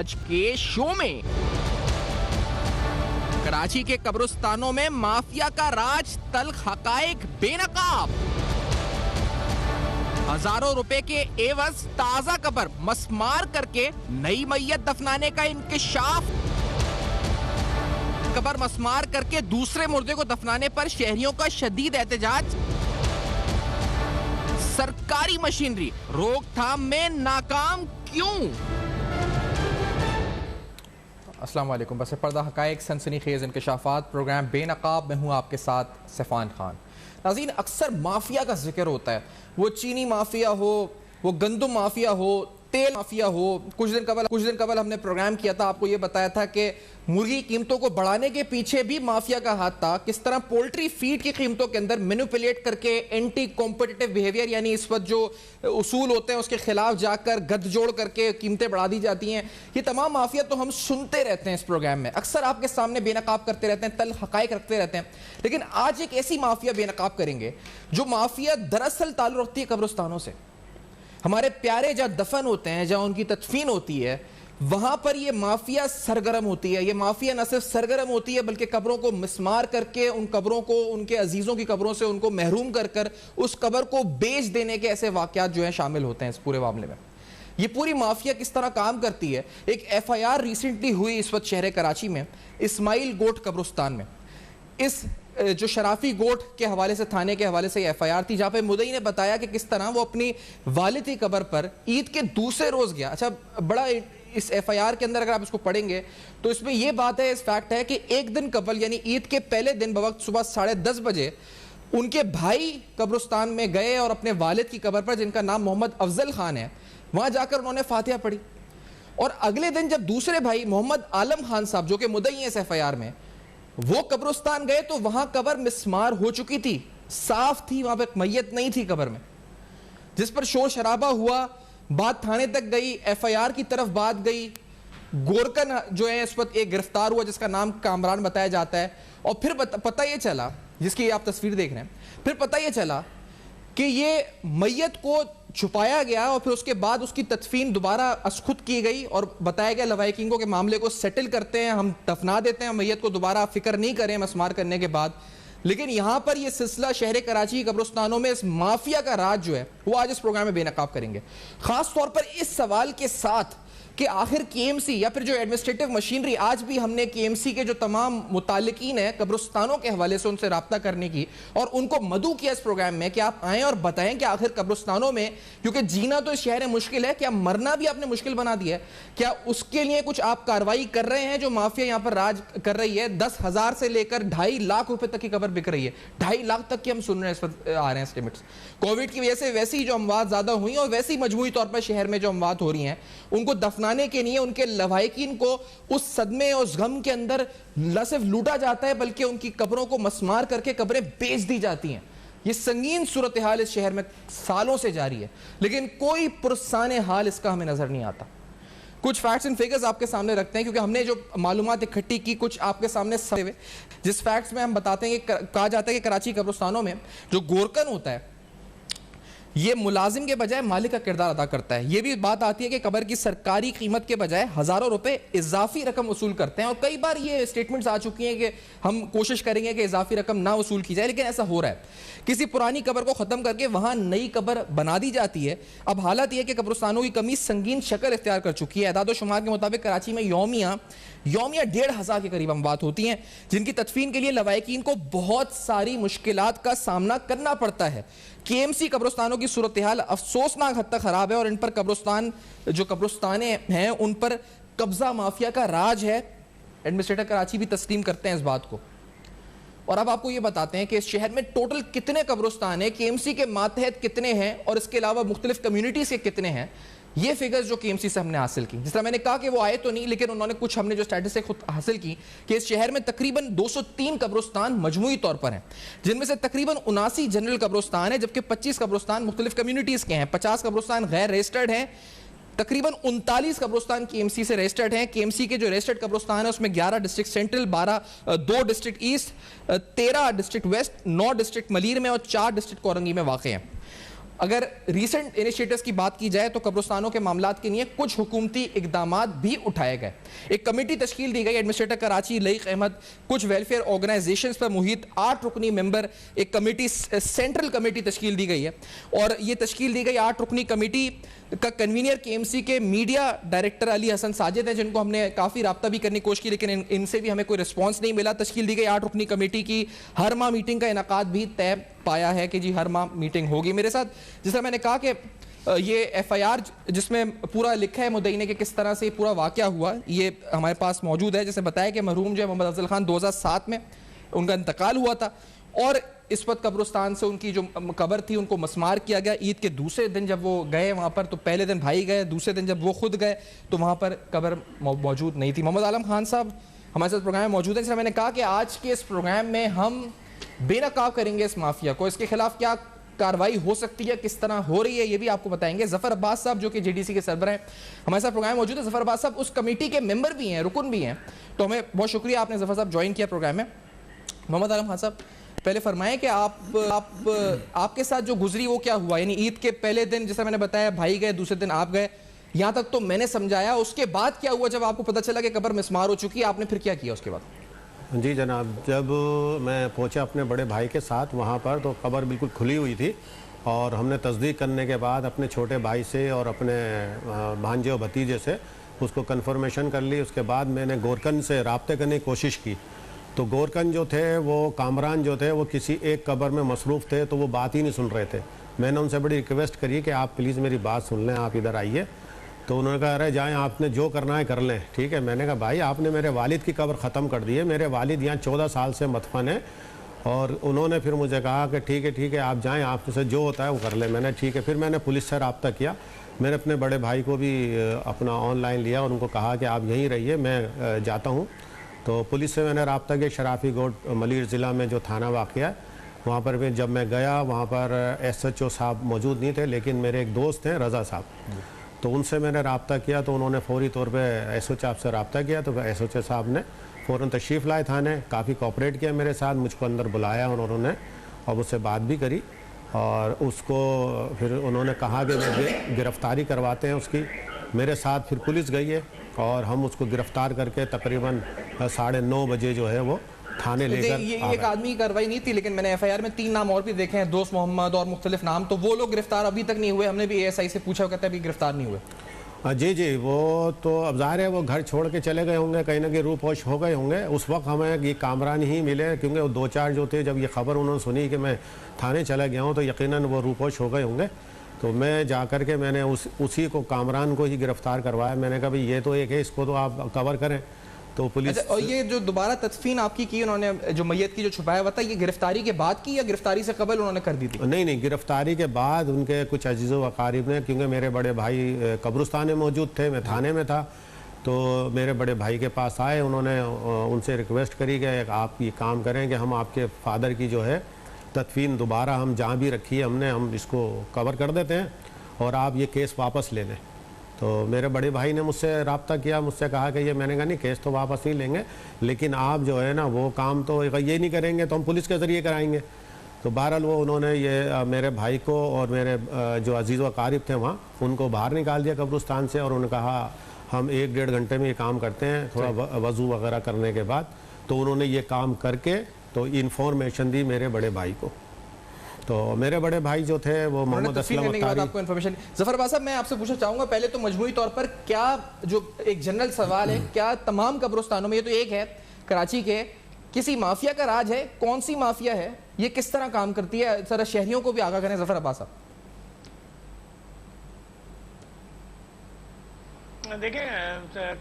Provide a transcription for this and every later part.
آج کے شو میں کراچی کے قبرستانوں میں مافیا کا راج، تلخ حقائق بے نقاب، ہزاروں روپے کے عوض تازہ قبر مسمار کر کے نئی میت دفنانے کا انکشاف، قبر مسمار کر کے دوسرے مردے کو دفنانے پر شہریوں کا شدید احتجاج، سرکاری مشینری روک تھام میں ناکام کیوں؟ السلام علیکم، بس پردہ حقائق، سنسنی خیز انکشافات، پروگرام بے نقاب میں ہوں آپ کے ساتھ سیفان خان۔ ناظرین، اکثر مافیا کا ذکر ہوتا ہے، وہ چینی مافیا ہو، وہ گندم مافیا ہو، تیل مافیا ہو۔ کچھ دن قبل ہم نے پروگرام کیا تھا، آپ کو یہ بتایا تھا کہ مرغی قیمتوں کو بڑھانے کے پیچھے بھی مافیا کا ہاتھ تھا، کس طرح پولٹری فیڈ کی قیمتوں کے اندر مینوپولیٹ کر کے اینٹی کمپٹیٹیو بیہیویئر، یعنی اس وقت جو اصول ہوتے ہیں اس کے خلاف جا کر گد جوڑ کر کے قیمتیں بڑھا دی جاتی ہیں۔ یہ تمام مافیا تو ہم سنتے رہتے ہیں اس پروگرام میں، اکثر آپ کے سامنے بے نقاب کرتے رہتے ہیں، تل حقائق رکھتے رہتے ہیں، لیکن آج ایک ایسی مافیا بے نقاب کریں گے جو مافیا دراصل تعلق رکھتی ہے قبرستانوں سے۔ ہمارے پیارے جہاں دفن ہوتے ہیں، جہاں ان کی تدفین ہوتی ہے، وہاں پر یہ مافیا سرگرم ہوتی ہے۔ یہ مافیا نہ صرف سرگرم ہوتی ہے بلکہ قبروں کو مسمار کر کے ان قبروں کو، ان کے عزیزوں کی قبروں سے ان کو محروم کر کر اس قبر کو بیچ دینے کے ایسے واقعات جو ہیں شامل ہوتے ہیں اس پورے معاملے میں۔ یہ پوری مافیا کس طرح کام کرتی ہے؟ ایک ایف آئی آر ریسنٹلی ہوئی اس وقت شہر کراچی میں، اسماعیل گوٹ قبرستان میں۔ اس جو شرافی گوٹ کے حوالے سے، تھانے کے حوالے سے یہ ایف آئی آر تھی، جہاں پہ مدعی نے بتایا کہ کس طرح وہ اپنی والد کی قبر پر عید کے دوسرے روز گیا۔ اچھا، بڑا اس ایف آئی آر کے اندر اگر آپ اس کو پڑھیں گے تو اس میں یہ بات ہے، اس فیکٹ ہے کہ ایک دن قبل یعنی عید کے پہلے دن بوقت صبح 10:30 بجے ان کے بھائی قبرستان میں گئے اور اپنے والد کی قبر پر، جن کا نام محمد افضل خان ہے، وہاں جا کر انہوں نے فاتحہ پڑھی۔ اور اگلے دن جب دوسرے بھائی محمد عالم خان صاحب، جو کہ مدعی ہیں اس ایف آئی آر میں، وہ قبرستان گئے تو وہاں قبر مسمار ہو چکی تھی، صاف تھی، وہاں پہ میت نہیں تھی قبر میں، جس پر شور شرابہ ہوا، بات تھانے تک گئی، ایف آئی آر کی طرف بات گئی۔ گورکن جو ہے اس وقت ایک گرفتار ہوا جس کا نام کامران بتایا جاتا ہے، اور پھر پتہ یہ چلا، جس کی آپ تصویر دیکھ رہے ہیں، پھر پتہ یہ چلا کہ یہ میت کو چھپایا گیا اور پھر اس کے بعد اس کی تدفین دوبارہ ازخود کی گئی اور بتایا گیا لوائکنگوں کے معاملے کو سیٹل کرتے ہیں، ہم دفنا دیتے ہیں میت کو، دوبارہ فکر نہیں کریں مسمار کرنے کے بعد۔ لیکن یہاں پر یہ سلسلہ شہر کراچی کی قبرستانوں میں اس مافیا کا راج جو ہے وہ آج اس پروگرام میں بے نقاب کریں گے، خاص طور پر اس سوال کے ساتھ کہ آخر کے ایم سی یا پھر جو ایڈمنسٹریٹو مشینری، آج بھی ہم نے کے ایم سی کے جو تمام متعلقین ہیں قبرستانوں کے حوالے سے ان سے رابطہ کرنے کی اور ان کو مدعو کیا اس پروگرام میں کہ آپ آئیں اور بتائیں کہ آخر قبرستانوں میں، کیونکہ جینا تو اس شہر میں مشکل ہے، کیا مرنا بھی آپ نے مشکل بنا دیا ہے؟ کیا اس کے لیے کچھ آپ کارروائی کر رہے ہیں؟ جو مافیا یہاں پر راج کر رہی ہے، 10,000 سے لے کر 2.5 لاکھ روپے تک کی قبر بک رہی ہے، 2.5 لاکھ تک کی ہم سن رہے ہیں اس وقت آ رہے ہیں اسٹیمیٹس۔ کووڈ کی وجہ سے ویسے ہی جو اموات زیادہ ہوئی اور ویسے ہی مجموعی طور پر شہر میں جو اموات ہو رہی ہیں، ان کو دفنانے کے لیے ان کے لواحقین کو اس صدمے اور اس غم کے اندر نہ صرف لوٹا جاتا ہے بلکہ ان کی قبروں کو مسمار کر کے قبریں بیچ دی جاتی ہیں۔ یہ سنگین صورتحال اس شہر میں سالوں سے جاری ہے، لیکن کوئی پرسان حال اس کا ہمیں نظر نہیں آتا۔ کچھ فیکٹس اینڈ فگرز آپ کے سامنے رکھتے ہیں، کیونکہ ہم نے جو معلومات اکٹھی کی کچھ آپ کے سامنے ہوئے، جس فیکٹس میں ہم بتاتے ہیں کہ کہا جاتا ہے کہ کراچی قبرستانوں میں جو گورکن ہوتا ہے یہ ملازم کے بجائے مالک کا کردار ادا کرتا ہے۔ یہ بھی بات آتی ہے کہ قبر کی سرکاری قیمت کے بجائے ہزاروں روپے اضافی رقم وصول کرتے ہیں، اور کئی بار یہ اسٹیٹمنٹس آ چکی ہیں کہ ہم کوشش کریں گے کہ اضافی رقم نہ وصول کی جائے، لیکن ایسا ہو رہا ہے۔ کسی پرانی قبر کو ختم کر کے وہاں نئی قبر بنا دی جاتی ہے۔ اب حالت یہ ہے کہ قبرستانوں کی کمی سنگین شکل اختیار کر چکی ہے۔ اعداد و شمار کے مطابق کراچی میں یومیہ 1,500 کے قریب اموات ہوتی ہیں، جن کی تدفین کے لیے لواحقین کو بہت ساری مشکلات کا سامنا کرنا پڑتا ہے۔ کے ایم سی قبرستانوں کی صورتحال افسوسناک حد تک خراب ہے اور ان پر قبرستانیں ہیں ان پر قبضہ مافیا کا راج ہے۔ ایڈمنسٹریٹر کراچی بھی تسلیم کرتے ہیں اس بات کو۔ اور اب آپ کو یہ بتاتے ہیں کہ اس شہر میں ٹوٹل کتنے قبرستان ہیں، کے ایم سی کے ماتحت کتنے ہیں، اور اس کے علاوہ مختلف کمیونٹیز کے کتنے ہیں۔ یہ فگرز جو کے ایم سی سے ہم نے حاصل کی، جس طرح میں نے کہا کہ وہ آئے تو نہیں، لیکن انہوں نے کچھ، ہم نے جو اسٹیٹسٹک خود حاصل کی کہ اس شہر میں تقریباً 203 قبرستان مجموعی طور پر ہیں، جن میں سے تقریباً 79 جنرل قبرستان ہیں، جبکہ 25 قبرستان مختلف کمیونٹیز کے ہیں، 50 قبرستان غیر رجسٹرڈ ہیں، تقریباً 39 قبرستان کے ایم سی سے رجسٹرڈ ہیں۔ کے ایم سی کے جو رجسٹرڈ قبرستان ہیں اس میں 11 district central, 2 district east, 13 district west, 9 district Malir میں اور 4 ڈسٹرکٹ کورنگی میں واقع ہیں۔ اگر ریسنٹ انیشیٹوز کی بات کی جائے تو قبرستانوں کے معاملات کے لیے کچھ حکومتی اقدامات بھی اٹھائے گئے. ایک کمیٹی تشکیل دی گئی, ایڈمنسٹریٹر کراچی لئیق احمد, کچھ ویلفیئر آرگنائزیشنز پر محیط 8 رکنی ممبر ایک کمیٹی, سینٹرل کمیٹی تشکیل دی گئی ہے. اور یہ تشکیل دی گئی 8 رکنی کمیٹی کا کنوینئر کے ایم سی کے میڈیا ڈائریکٹر علی حسن ساجد ہیں, جن کو ہم نے کافی رابطہ بھی کرنے کی کوشش کی لیکن ان سے بھی ہمیں کوئی رسپانس نہیں ملا. تشکیل دی گئی 8 رکنی کمیٹی کی ہر ماہ میٹنگ کا انعقاد بھی طے پایا ہے کہ جی ہر ماہ میٹنگ ہوگی. میرے ساتھ جس طرح میں نے کہا کہ یہ ایف آئی آر جس میں پورا لکھا ہے مدعی نے کہ کس طرح سے پورا واقعہ ہوا, یہ ہمارے پاس موجود ہے. جیسے بتایا کہ مرحوم جو ہے محمد افضل خان 2007 میں ان کا انتقال ہوا تھا اور اس وقت قبرستان سے ان کی جو قبر تھی ان کو مسمار کیا گیا. عید کے دوسرے دن جب وہ گئے وہاں پر تو پہلے دن بھائی گئے, دوسرے دن جب وہ خود گئے تو وہاں پر قبر موجود نہیں تھی. محمد عالم خان صاحب ہمارے ساتھ پروگرام میں موجود ہیں. جیسے میں نے کہا کہ آج کے اس پروگرام میں ہم بے نقاب کریں گے اس مافیا کو, اس کے خلاف کیا کاروائی ہو سکتی ہے, کس طرح ہو رہی ہے, یہ بھی آپ کو بتائیں گے. ظفر عباس صاحب جو کہ جے ڈی سی کے سربراہ ہیں ہمارے ساتھ پروگرام میں موجود ہے. ظفر عباس صاحب اس کمیٹی کے ممبر بھی ہیں, رکن بھی ہیں, تو ہمیں بہت شکریہ آپ نے ظفر صاحب جوائن کیا پروگرام میں. محمد عالم خان صاحب پہلے فرمائیں کہ آپ کے ساتھ جو گزری وہ کیا ہوا, یعنی عید کے پہلے دن جیسا میں نے بتایا بھائی گئے, دوسرے دن آپ گئے, یہاں تک تو میں نے سمجھایا, اس کے بعد کیا ہوا جب آپ کو پتہ چلا کہ قبر مسمار ہو چکی ہے, آپ نے پھر کیا کیا اس کے بعد؟ جی جناب, جب میں پہنچا اپنے بڑے بھائی کے ساتھ وہاں پر تو قبر بالکل کھلی ہوئی تھی اور ہم نے تصدیق کرنے کے بعد اپنے چھوٹے بھائی سے اور اپنے بھانجے و بھتیجے سے اس کو کنفرمیشن کر لی. اس کے بعد میں نے گورکن سے رابطے کرنے کی کوشش کی تو گورکن جو تھے وہ کامران جو تھے وہ کسی ایک قبر میں مصروف تھے تو وہ بات ہی نہیں سن رہے تھے. میں نے ان سے بڑی ریکویسٹ کری کہ آپ پلیز میری بات سن لیں, آپ ادھر آئیے. تو انہوں نے کہا ارے جائیں, آپ نے جو کرنا ہے کر لیں, ٹھیک ہے. میں نے کہا بھائی آپ نے میرے والد کی قبر ختم کر دی ہے, میرے والد یہاں 14 سال سے مدفن ہیں. اور انہوں نے پھر مجھے کہا کہ ٹھیک ہے آپ جائیں, آپ سے جو ہوتا ہے وہ کر لیں. میں نے ٹھیک ہے, پھر میں نے پولیس سے رابطہ کیا. میں نے اپنے بڑے بھائی کو بھی اپنا آن لائن لیا اور ان کو کہا کہ آپ یہیں رہیے, میں جاتا ہوں. تو پولیس سے میں نے رابطہ کیا. شرافی گوٹ ملیر ضلع میں جو تھانہ واقع ہے وہاں پر بھی جب میں گیا وہاں پر ایس ایچ او صاحب موجود نہیں تھے لیکن میرے ایک دوست ہیں رضا صاحب, تو ان سے میں نے رابطہ کیا تو انہوں نے فوری طور پہ ایس ایچ او صاحب سے رابطہ کیا. تو ایس ایچ او صاحب نے فوراً تشریف لائے تھانے, کافی کوآپریٹ کیا میرے ساتھ, مجھ کو اندر بلایا اور انہوں نے اور مجھ سے بات بھی کری اور اس کو پھر انہوں نے کہا کہ میں گرفتاری کرواتے ہیں اس کی. میرے ساتھ پھر پولیس گئی ہے اور ہم اس کو گرفتار کر کے تقریباً 9:30 بجے جو ہے وہ تھانے لے کر. یہ ایک آدمی کی کاروائی نہیں تھی لیکن میں نے ایف آئی آر میں 3 نام اور بھی دیکھے ہیں, دوست محمد اور مختلف نام, تو وہ لوگ گرفتار ابھی تک نہیں ہوئے. ہم نے بھی اے ایس آئی سے پوچھا, وہ کہتا ہے ابھی گرفتار نہیں ہوئے. جی وہ تو اب ظاہر ہے وہ گھر چھوڑ کے چلے گئے ہوں گے, کہیں نہ کہیں روح پوش ہو گئے ہوں گے. اس وقت ہمیں یہ کامران ہی ملے کیونکہ وہ 2-4 جو تھے, جب یہ خبر انہوں نے سنی کہ میں تھانے چلا گیا ہوں تو یقیناً وہ روح پوش ہو گئے ہوں گے. تو میں جا کر کے میں نے اسی کو کامران کو ہی گرفتار کروایا. میں نے کہا بھئی یہ تو ایک ہے, اس کو تو آپ کور کریں. تو پولیس اور یہ جو دوبارہ تدفین آپ کی انہوں نے جو میت کی جو چھپایا ہوا تھا, یہ گرفتاری کے بعد کی یا گرفتاری سے قبل انہوں نے کر دی تھی؟ نہیں, گرفتاری کے بعد ان کے کچھ عزیز و اقارب نے, کیونکہ میرے بڑے بھائی قبرستان میں موجود تھے, میں تھانے میں تھا, تو میرے بڑے بھائی کے پاس آئے. انہوں نے ان سے ریکویسٹ کری کہ آپ یہ کام کریں کہ ہم آپ کے فادر کی جو ہے تدفین دوبارہ ہم جہاں بھی رکھی ہے ہم اس کو کور کر دیتے ہیں اور آپ یہ کیس واپس لے لیں. تو میرے بڑے بھائی نے مجھ سے رابطہ کیا, مجھ سے کہا کہ یہ, میں نے کہا نہیں کیس تو واپس نہیں لیں گے لیکن آپ جو ہے نا وہ کام تو یہ نہیں کریں گے تو ہم پولیس کے ذریعے کرائیں گے. تو بہرحال وہ انہوں نے یہ میرے بھائی کو اور میرے جو عزیز و اقارب تھے وہاں ان کو باہر نکال دیا قبرستان سے اور انہوں نے کہا ہم 1-1.5 گھنٹے میں یہ کام کرتے ہیں, تھوڑا وضو وغیرہ کرنے کے بعد. تو انہوں نے یہ کام کر کے تو انفارمیشن دی میرے بڑے بھائی کو. تو میرے بڑے بھائی جو تھے وہ محمد اسلم اختاری. ظفر عباس صاحب میں آپ سے پوچھنا چاہوں گا پہلے تو مجموعی طور پر کیا جو ایک جنرل سوال ہے, کیا تمام قبرستانوں میں, یہ تو ایک ہے کراچی کے, کسی مافیا کا راج ہے؟ کون سی مافیا ہے, یہ کس طرح کام کرتی ہے, ذرا شہریوں کو بھی آگاہ کریں ظفر عباس صاحب. دیکھیں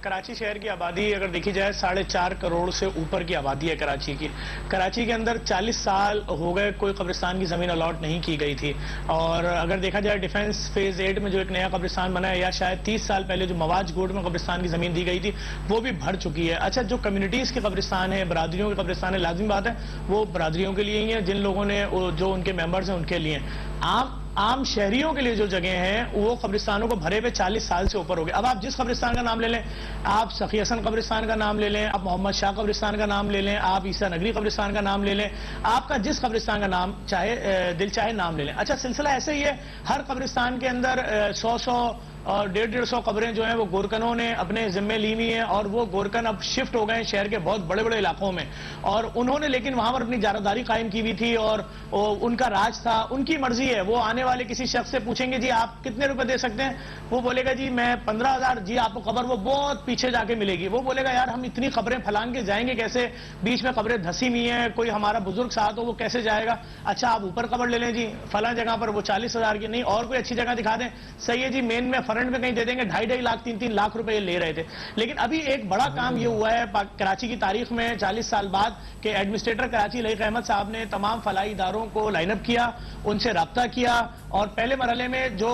کراچی شہر کی آبادی اگر دیکھی جائے 4.5 کروڑ سے اوپر کی آبادی ہے کراچی کی. کراچی کے اندر 40 سال ہو گئے کوئی قبرستان کی زمین الاٹ نہیں کی گئی تھی, اور اگر دیکھا جائے ڈیفنس فیز 8 میں جو ایک نیا قبرستان بنا ہے یا شاید 30 سال پہلے جو مواج گوٹ میں قبرستان کی زمین دی گئی تھی وہ بھی بھر چکی ہے. اچھا جو کمیونٹیز کے قبرستان ہیں, برادریوں کے قبرستان ہے, لازم بات ہے وہ برادریوں کے لیے ہی ہیں, جن لوگوں نے جو ان کے ممبرز ہیں ان کے لیے. آپ عام شہریوں کے لیے جو جگہ ہیں وہ قبرستانوں کو بھرے ہوئے 40 سال سے اوپر ہو گئے. اب آپ جس قبرستان کا نام لے لیں, آپ سخی حسن قبرستان کا نام لے لیں, آپ محمد شاہ قبرستان کا نام لے لیں, آپ عیسیٰ نگری قبرستان کا نام لے لیں, آپ کا جس قبرستان کا نام چاہے دل چاہے نام لے لیں. اچھا, سلسلہ ایسے ہی ہے, ہر قبرستان کے اندر 100 اور 150 قبریں جو ہیں وہ گورکنوں نے اپنے ذمے لی ہوئی ہیں, اور وہ گورکن اب شفٹ ہو گئے ہیں شہر کے بہت بڑے بڑے علاقوں میں, اور انہوں نے لیکن وہاں پر اپنی جارہداری قائم کی ہوئی تھی, اور ان کا راج تھا, ان کی مرضی ہے. وہ آنے والے کسی شخص سے پوچھیں گے جی آپ کتنے روپے دے سکتے ہیں, وہ بولے گا جی میں 15,000. جی آپ کو قبر وہ بہت پیچھے جا کے ملے گی. وہ بولے گا یار ہم اتنی قبریں پھلانگ کے جائیں گے کیسے, بیچ میں قبریں دھسی ہوئی ہیں, کوئی ہمارا بزرگ ساتھ ہو وہ کیسے جائے گا. اچھا آپ اوپر قبر لے لیں جی فلاں جگہ پر, وہ 40,000 کی نہیں, اور کوئی اچھی جگہ دکھا دیں, صحیح ہے جی مین میں فرنٹ میں کہیں دے دیں گے, 2.5 لاکھ 3 لاکھ روپے لے رہے تھے. لیکن ابھی ایک بڑا کام یہ ہوا ہے کراچی کی تاریخ میں 40 سال بعد کہ ایڈمنسٹریٹر کراچی لائق احمد صاحب نے تمام فلاحی اداروں کو لائن اپ کیا, ان سے رابطہ کیا, اور پہلے مرحلے میں جو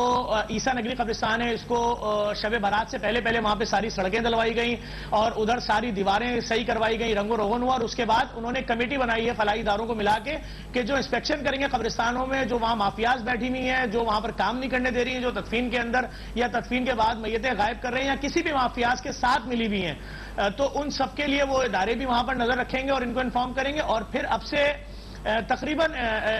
عیسیٰ نگری قبرستان ہے اس کو شب برات سے پہلے وہاں پہ ساری سڑکیں دلوائی گئیں, اور ادھر ساری دیواریں صحیح کروائی گئیں, رنگ و روغن ہوا, اور اس کے بعد انہوں نے کمیٹی بنائی ہے فلاحی اداروں کو ملا کے کہ جو انسپیکشن کریں گے قبرستانوں میں جو وہاں مافیاز بیٹھی ہوئی ہیں, جو وہاں پر کام نہیں کرنے دے رہی ہیں, جو تدفین کے اندر یا تدفین کے بعد میتیں غائب کر رہے ہیں یا کسی بھی مافیاز کے ساتھ ملی ہوئی ہیں, تو ان سب کے لیے وہ ادارے بھی وہاں پر نظر رکھیں گے اور ان کو انفارم کریں گے. اور پھر اب سے تقریباً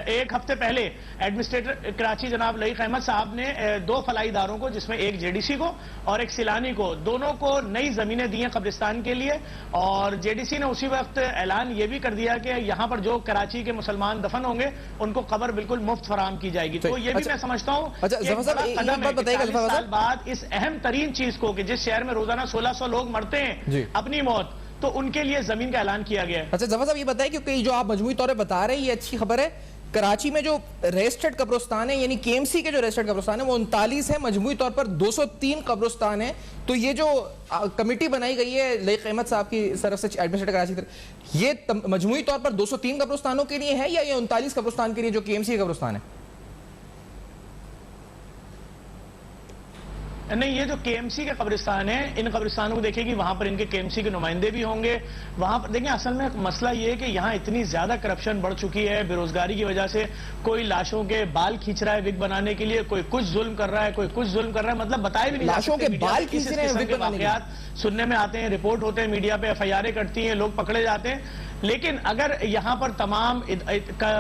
1 ہفتے پہلے ایڈمنسٹریٹر کراچی جناب لائق احمد صاحب نے 2 فلاحی اداروں کو, جس میں ایک JDC کو اور ایک سیلانی کو, دونوں کو نئی زمینیں دی ہیں قبرستان کے لیے. اور JDC نے اسی وقت اعلان یہ بھی کر دیا کہ یہاں پر جو کراچی کے مسلمان دفن ہوں گے ان کو قبر بالکل مفت فراہم کی جائے گی. تو یہ بھی میں سمجھتا ہوں کہ ایک بڑا سال بعد اس اہم ترین چیز کو کہ جس شہر میں روزانہ 1600 لوگ مرتے ہیں اپنی موت, تو ان کے لیے زمین کا اعلان کیا گیا ہے. اچھا ظفر صاحب یہ بتائیں کیونکہ جو آپ مجموعی طور پہ بتا رہے ہیں یہ اچھی خبر ہے, کراچی میں جو رجسٹرڈ قبرستان ہے یعنی KMC کے جو رجسٹرڈ قبرستان ہے وہ 39 ہے, مجموعی طور پر 203 قبرستان ہیں. تو یہ جو کمیٹی بنائی گئی ہے لائق احمد صاحب کی طرف سے ایڈمنسٹریٹر کراچی کی طرف, یہ مجموعی طور پر 203 قبرستانوں کے لیے ہے یا یہ 39 قبرستان کے لیے جو KMC کے قبرستان ہے؟ نہیں, یہ جو KMC کے قبرستان ہیں ان قبرستانوں کو دیکھیں گی وہاں پر ان کے KMC کے نمائندے بھی ہوں گے. وہاں پر دیکھیں اصل میں مسئلہ یہ ہے کہ یہاں اتنی زیادہ کرپشن بڑھ چکی ہے, بے روزگاری کی وجہ سے کوئی لاشوں کے بال کھینچ رہا ہے وگ بنانے کے لیے, کوئی کچھ ظلم کر رہا ہے, کوئی کچھ ظلم کر رہا ہے, مطلب بتائے بھی نہیں لاشوں کے بال کھینچ رہے ہیں وگ بنانے کے لیے. واقعات سننے میں آتے ہیں, رپورٹ ہوتے ہیں, میڈیا پہ FIR کٹتی ہیں, لوگ پکڑے جاتے ہیں. لیکن اگر یہاں پر تمام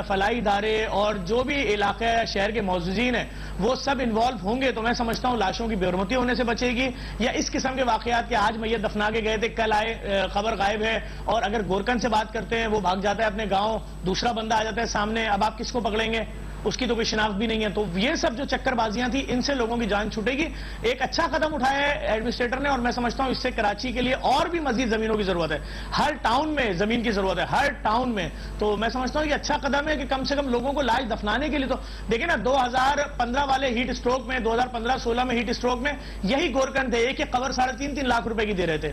فلاحی ادارے اور جو بھی علاقہ شہر کے معززین ہیں وہ سب انوالو ہوں گے تو میں سمجھتا ہوں لاشوں کی بے حرمتی ہونے سے بچے گی. یا اس قسم کے واقعات کہ آج میت دفنا کے گئے تھے, کل آئے خبر غائب ہے, اور اگر گورکن سے بات کرتے ہیں وہ بھاگ جاتا ہے اپنے گاؤں, دوسرا بندہ آ جاتا ہے سامنے, اب آپ کس کو پکڑیں گے, اس کی تو کوئی شناخت بھی نہیں ہے. تو یہ سب جو چکر بازیاں تھیں ان سے لوگوں کی جان چھوٹے گی. ایک اچھا قدم اٹھایا ہے ایڈمنسٹریٹر نے, اور میں سمجھتا ہوں اس سے کراچی کے لیے اور بھی مزید زمینوں کی ضرورت ہے, ہر ٹاؤن میں زمین کی ضرورت ہے, ہر ٹاؤن میں. تو میں سمجھتا ہوں یہ اچھا قدم ہے کہ کم سے کم لوگوں کو لاش دفنانے کے لیے. تو دیکھیں نا 2015 والے ہیٹ اسٹروک میں, 2015-16 میں ہیٹ اسٹروک میں یہی گورکن تھے, ایک قبر 3.5 لاکھ روپے کی دے رہے تھے.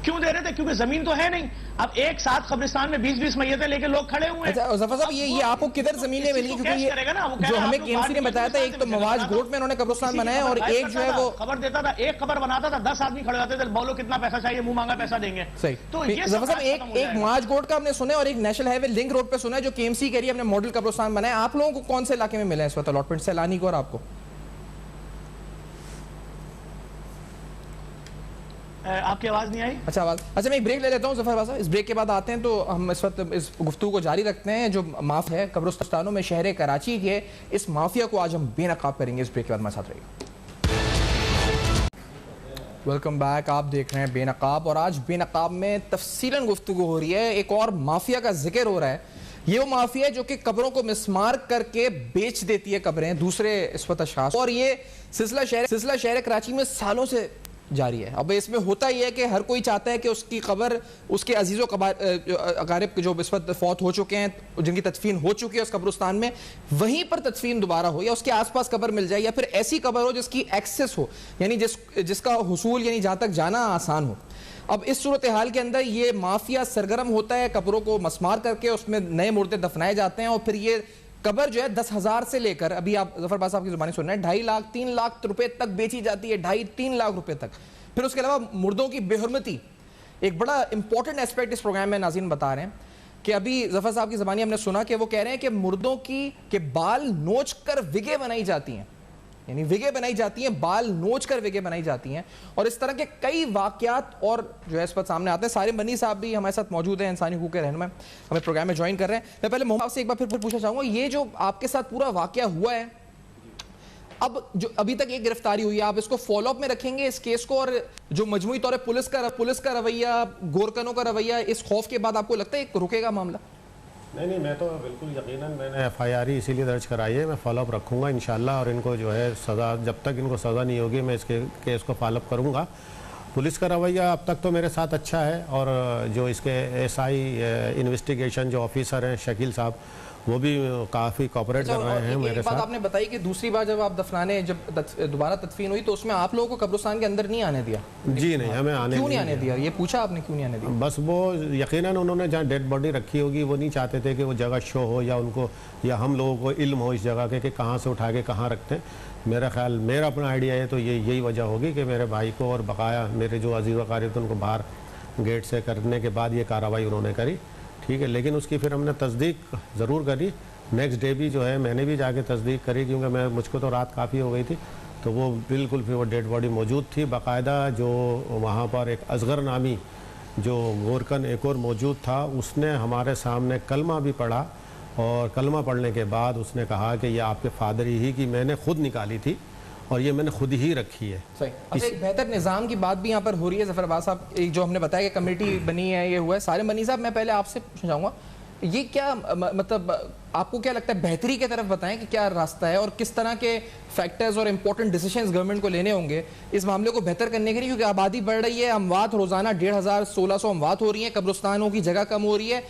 کیوں دے رہے تھے؟ کیونکہ زمین تو ہے نہیں. اب ایک ساتھ قبرستان میں 20-20 میتیں لے کے لوگ کھڑے ہوئے ہیں. ظفر صاحب یہ آپ کو کدھر زمینیں ملی؟ کیونکہ یہ جو ہمیں KMC نے بتایا تھا ایک تو مواج گوٹ میں انہوں نے قبرستان بنایا اور ایک جو ہے وہ خبر دیتا تھا, ایک قبر بناتا تھا 10 آدمی کھڑے ہوتے تھے, بولو کتنا پیسہ چاہیے, منہ مانگا پیسہ دیں گے. صحیح. تو ظفر صاحب ایک مواج گوٹ کا ہم نے سنا ہے اور ایک نیشنل ہائی وے لنک روڈ پہ سنا ہے جو KMC کے لیے اپنے ماڈل قبرستان بنایا. آپ لوگوں کو کون سے علاقے میں ملا ہے اس وقت الاٹمنٹ, سیلانی کو اور آپ کو؟ آپ کی آواز نہیں آئی؟ اچھا آواز. اچھا میں ایک بریک لے لیتا ہوں ظفر صاحب, اس بریک کے بعد آتے ہیں تو ہم اس وقت اس گفتگو کو جاری رکھتے ہیں. جو مافیا ہے قبرستانوں میں شہر کراچی کے, اس مافیا کو آج ہم بے نقاب کریں گے. اس بریک کے بعد ہمارے ساتھ رہے گا. ویلکم بیک, آپ دیکھ رہے ہیں بے نقاب, اور آج بے نقاب میں تفصیلاً گفتگو ہو رہی ہے. ایک اور مافیا کا ذکر ہو رہا ہے. یہ وہ مافیا ہے جو کہ قبروں کو مسمار کر کے بیچ دیتی ہے قبریں دوسرے اس وقت اشخاص, اور یہ سلسلہ شہر کراچی میں سالوں سے جاری ہے. اب اس میں ہوتا ہی ہے کہ ہر کوئی چاہتا ہے کہ اس کی قبر, اس کے عزیز و اقارب جو اس وقت فوت ہو چکے ہیں, جن کی تدفین ہو چکی ہے اس قبرستان میں, وہیں پر تدفین دوبارہ ہو, یا اس کے آس پاس قبر مل جائے, یا پھر ایسی قبر ہو جس کی ایکسس ہو, یعنی جس کا حصول یعنی جہاں تک جانا آسان ہو. اب اس صورتحال کے اندر یہ مافیا سرگرم ہوتا ہے, قبروں کو مسمار کر کے اس میں نئے مردے دفنائے جاتے ہیں, اور پھر یہ قبر جو ہے 10,000 سے لے کر, ابھی آپ ظفر باز صاحب کی زبانی سن رہے ہیں, 2.5 لاکھ 3 لاکھ روپے تک بیچی جاتی ہے, 2.5-3 لاکھ روپے تک. پھر اس کے علاوہ مردوں کی بے حرمتی, ایک بڑا امپورٹنٹ ایسپیکٹ اس پروگرام میں ناظرین بتا رہے ہیں. کہ ابھی ظفر صاحب کی زبانی ہم نے سنا کہ وہ کہہ رہے ہیں کہ مردوں کی کہ بال نوچ کر وگے بنائی جاتی ہیں، یعنی وگے بنائی جاتی ہیں، بال نوچ کر وگے بنائی جاتی ہیں، اور اس طرح کے کئی واقعات اور جو ہے اس پر سامنے آتے ہیں. سارے منی صاحب بھی ہمارے ساتھ موجود ہیں، انسانی حقوق کے رہنما ہمیں پروگرام میں جوائن کر رہے ہیں. میں پہلے محمد سے ایک بار پھر پوچھنا چاہوں گا، یہ جو آپ کے ساتھ پورا واقعہ ہوا ہے، اب جو ابھی تک ایک گرفتاری ہوئی ہے، آپ اس کو فالو اپ میں رکھیں گے اس کیس کو، اور جو مجموعی طور پر پولیس کا رویہ، گورکنوں کا رویہ، اس خوف کے بعد آپ کو لگتا ہے رکے گا معاملہ؟ نہیں میں تو بالکل یقیناً میں نے ایف آئی آر اسی لیے درج کرائی ہے. میں فالو اپ رکھوں گا انشاءاللہ، اور ان کو جو ہے سزا، جب تک ان کو سزا نہیں ہوگی میں اس کے کیس کو فالو اپ کروں گا. پولیس کا رویہ اب تک تو میرے ساتھ اچھا ہے، اور جو اس کے ایس آئی انویسٹیگیشن جو آفیسر ہیں شکیل صاحب، وہ بھی کافی کوپریٹ کر رہے ہیں میرے ساتھ. بات آپ نے بتائی کہ دوسری بار جب آپ دفنانے، جب دوبارہ تدفین ہوئی تو اس میں آپ لوگوں کو قبرستان کے اندر نہیں آنے دیا؟ جی نہیں، ہمیں کیوں نہیں آنے دیا؟ یہ پوچھا آپ نے کیوں نہیں آنے دیا؟ بس وہ یقیناً انہوں نے جہاں ڈیڈ باڈی رکھی ہوگی وہ نہیں چاہتے تھے کہ وہ جگہ شو ہو، یا ان کو یا ہم لوگوں کو علم ہو اس جگہ کے کہ کہاں سے اٹھا کے کہاں رکھتے ہیں. میرا خیال، میرا اپنا آئیڈیا ہے تو یہی وجہ ہوگی کہ میرے بھائی کو اور بقایا میرے جو عزیز و اقارب تھے ان کو باہر گیٹ سے کرنے کے بعد یہ کارروائی انہوں نے کری. ٹھیک ہے، لیکن اس کی پھر ہم نے تصدیق ضرور کری. نیکسٹ ڈے بھی جو ہے میں نے بھی جا کے تصدیق کری، کیونکہ مجھ کو تو رات کافی ہو گئی تھی، تو وہ بالکل پھر وہ ڈیڈ باڈی موجود تھی. باقاعدہ جو وہاں پر ایک اصغر نامی جو گورکن ایک اور موجود تھا، اس نے ہمارے سامنے کلمہ بھی پڑھا، اور کلمہ پڑھنے کے بعد اس نے کہا کہ یہ آپ کے فادر ہی کی میں نے خود نکالی تھی اور یہ میں نے خود ہی رکھی ہے. صحیح. اب ایک بہتر نظام کی بات بھی یہاں پر ہو رہی ہے. ظفر عباس صاحب، جو ہم نے بتایا کہ کمیٹی بنی ہے، یہ ہوا ہے سارے. منی صاحب، میں پہلے آپ سے پوچھنا چاہوں گا، یہ کیا مطلب آپ کو کیا لگتا ہے بہتری کی طرف بتائیں کہ کیا راستہ ہے، اور کس طرح کے فیکٹرز اور امپورٹنٹ ڈیسیشنز گورنمنٹ کو لینے ہوں گے اس معاملے کو بہتر کرنے کے لیے؟ کیونکہ آبادی بڑھ رہی ہے، اموات روزانہ 1500 1600 اموات ہو رہی ہیں، قبرستانوں کی جگہ کم ہو رہی ہے،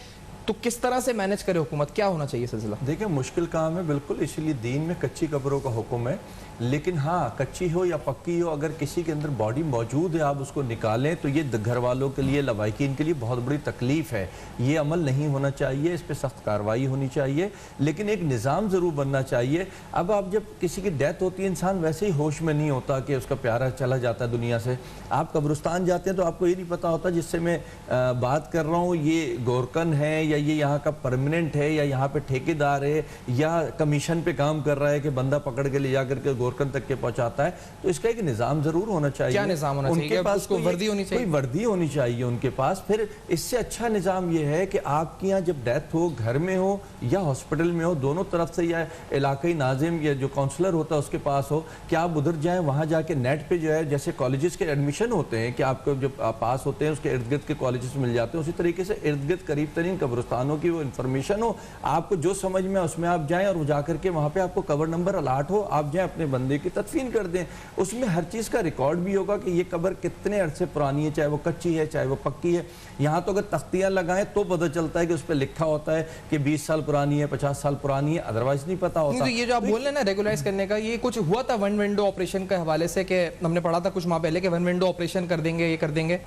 تو کس طرح سے مینیج کرے حکومت؟ کیا ہونا چاہیے سلسلہ؟ دیکھیں، مشکل کام ہے بالکل، اسی لیے دین میں کچی قبروں کا حکم ہے. لیکن ہاں، کچی ہو یا پکی ہو، اگر کسی کے اندر باڈی موجود ہے آپ اس کو نکالیں تو یہ گھر والوں کے لیے، لوائقین کے لیے بہت بڑی تکلیف ہے. یہ عمل نہیں ہونا چاہیے، اس پہ سخت کارروائی ہونی چاہیے، لیکن ایک نظام ضرور بننا چاہیے. اب آپ جب کسی کی ڈیتھ ہوتی ہے، انسان ویسے ہی ہوش میں نہیں ہوتا کہ اس کا پیارا چلا جاتا ہے دنیا سے. آپ قبرستان جاتے ہیں تو آپ کو یہ نہیں پتا ہوتا جس سے میں بات کر رہا ہوں یہ گورکن ہے یا یہ یہاں کا پرماننٹ ہے یا یہاں پہ ٹھیکیدار ہے یا کمیشن پہ کام کر رہا ہے کہ بندہ پکڑ کے لے جا کر کے گورکن تک کے پہنچاتا ہے. تو اس کا ایک نظام ضرور ہونا چاہیے. کیا نظام ہونا چاہیے؟ ان کے پاس کوئی وردی ہونی چاہیے، کوئی وردی ہونی چاہیے ان کے پاس. پھر اس سے اچھا نظام یہ ہے کہ آپ کی یہاں جب ڈیتھ ہو، گھر میں ہو یا ہاسپٹل میں ہو، دونوں طرف سے یا علاقائی ناظم یا جو کونسلر ہوتا ہے اس کے پاس ہو کہ آپ ادھر جائیں، وہاں جا کے نیٹ پہ جو ہے جیسے کالجز کے ایڈمیشن ہوتے ہیں کہ آپ کو جب پاس ہوتے ہیں اس کے ارد گرد کے کالجز مل جاتے ہیں، اسی طریقے سے ارد گرد قریب ترین قبرستانوں کی وہ انفارمیشن ہو. آپ کو جو سمجھ میں اس میں آپ جائیں اور جا کر کے وہاں پہ آپ کو قبر نمبر الاٹ ہو، آپ جائیں اپنے بندے کی تدفین کر دیں. اس میں ہر چیز کا ریکارڈ بھی ہوگا کہ یہ قبر کتنے عرصے پرانی ہے، چاہے وہ کچی ہے چاہے وہ پکی ہے. یہاں تو اگر تختیاں لگائیں تو پتہ چلتا ہے کہ اس پہ لکھا ہوتا ہے کہ 20 سال پرانی ہے، 50 سال پرانی ہے، ادروائز نہیں پتا ہوتا. یہ جو آپ بول رہے ہیں نا ریگولائز کرنے کا، یہ کچھ ہوا تھا ون ونڈو آپریشن کے حوالے سے کہ ہم نے پڑھا تھا کچھ ماہ پہلے کہ ون ونڈو آپریشن کر دیں گے، یہ کر دیں گے.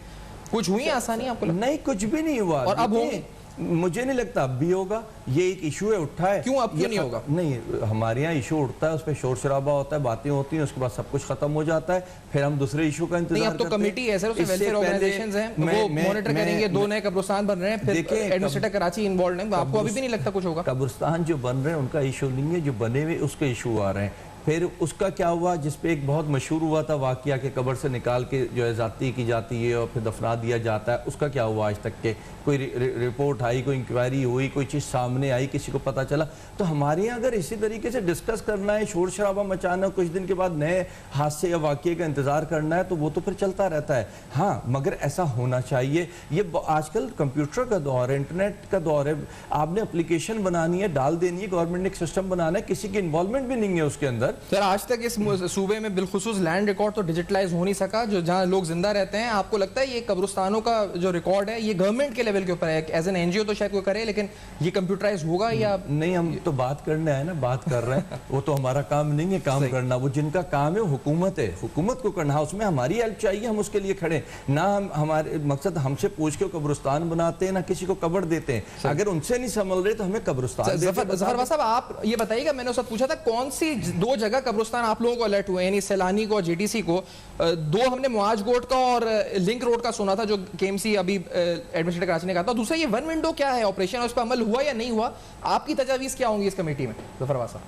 کچھ ہوئی آسانی آپ کو؟ نہیں، کچھ بھی نہیں ہوا. اور اب ہوگی؟ مجھے نہیں لگتا اب بھی ہوگا. یہ ایک ایشو ہے اٹھا ہے. کیوں اب کیوں نہیں ہوگا؟ نہیں، ہمارے یہاں ایشو اٹھتا ہے، اس پہ شور شرابہ ہوتا ہے، باتیں ہوتی ہیں، اس کے بعد سب کچھ ختم ہو جاتا ہے، پھر ہم دوسرے ایشو کا انتظار کرتے ہیں. نہیں، اب تو کمیٹی ہے سر، اس میں ویلفیئر آرگنائزیشنز ہیں، وہ مانیٹر کریں گے. 2 نئے قبرستان بن رہے ہیں، پھر ایڈمنسٹریٹر کراچی انوالوڈ ہیں. آپ کو ابھی بھی نہیں لگتا کچھ ہوگا؟ قبرستان جو بن رہے ہیں ان کا ایشو نہیں ہے، جو بنے ہوئے اس کے ایشو آ رہے ہیں. پھر اس کا کیا ہوا، جس پہ ایک بہت مشہور ہوا تھا واقعہ کہ قبر سے نکال کے جو ہے ذاتی کی جاتی ہے اور پھر دفنا دیا جاتا ہے، اس کا کیا ہوا آج تک کہ کوئی رپورٹ آئی، کوئی انکوائری ہوئی، کوئی چیز سامنے آئی، کسی کو پتہ چلا؟ تو ہمارے یہاں اگر اسی طریقے سے ڈسکس کرنا ہے، شور شرابہ مچانا، کچھ دن کے بعد نئے حادثے یا واقعے کا انتظار کرنا ہے تو وہ تو پھر چلتا رہتا ہے. ہاں، مگر ایسا ہونا چاہیے. یہ آج کل کمپیوٹر کا دور ہے، انٹرنیٹ کا دور ہے. آپ نے اپلیکیشن بنانی ہے، ڈال دینی ہے، گورنمنٹ نے ایک سسٹم بنانا ہے، کسی کی انوالومنٹ بھی نہیں ہے اس کے اندر. سر، آج تک اس صوبے میں بالخصوص لینڈ ریکارڈ تو ڈیجیٹلائز ہو نہیں سکا، جو جہاں لوگ زندہ رہتے ہیں. آپ کو لگتا ہے یہ قبرستانوں کا جو ریکارڈ ہے یہ گورنمنٹ کے لیول کے اوپر ہے؟ ایز این این جی او تو شاید کوئی کرے، لیکن یہ کمپیوٹرائز ہوگا یا نہیں؟ ہم تو بات کرنے آئے نا، بات کر رہے ہیں. وہ تو ہمارا کام نہیں ہے کام کرنا، وہ جن کا کام ہے حکومت ہے، حکومت کو کرنا. اس میں ہماری ہیلپ چاہیے، ہم اس کے لیے کھڑے. نہ ہمارے مقصد ہم سے پوچھ کے قبرستان بناتے ہیں، نہ کسی کو قبر دیتے ہیں. اگر ان سے نہیں سنبھل رہے تو ہمیں قبرستان. ظفر صاحب، آپ یہ بتائیے گا، میں نے اس وقت پوچھا تھا کون سی 2 جگہ قبرستان آپ لوگوں کو الرٹ ہوئے ہیں، یعنی سیلانی کو اور جی ٹی سی کو، دو ہم نے معاج گوٹ کا اور لنک روڈ کا سنا تھا جو کے ایم سی ابھی ایڈمنسٹریٹر کراچی نے کہا تھا، دوسرا یہ ون ونڈو کیا ہے آپریشن، اس پہ عمل ہوا یا نہیں ہوا، آپ کی تجاویز کیا ہوں گی اس کمیٹی میں؟ ظفر واسع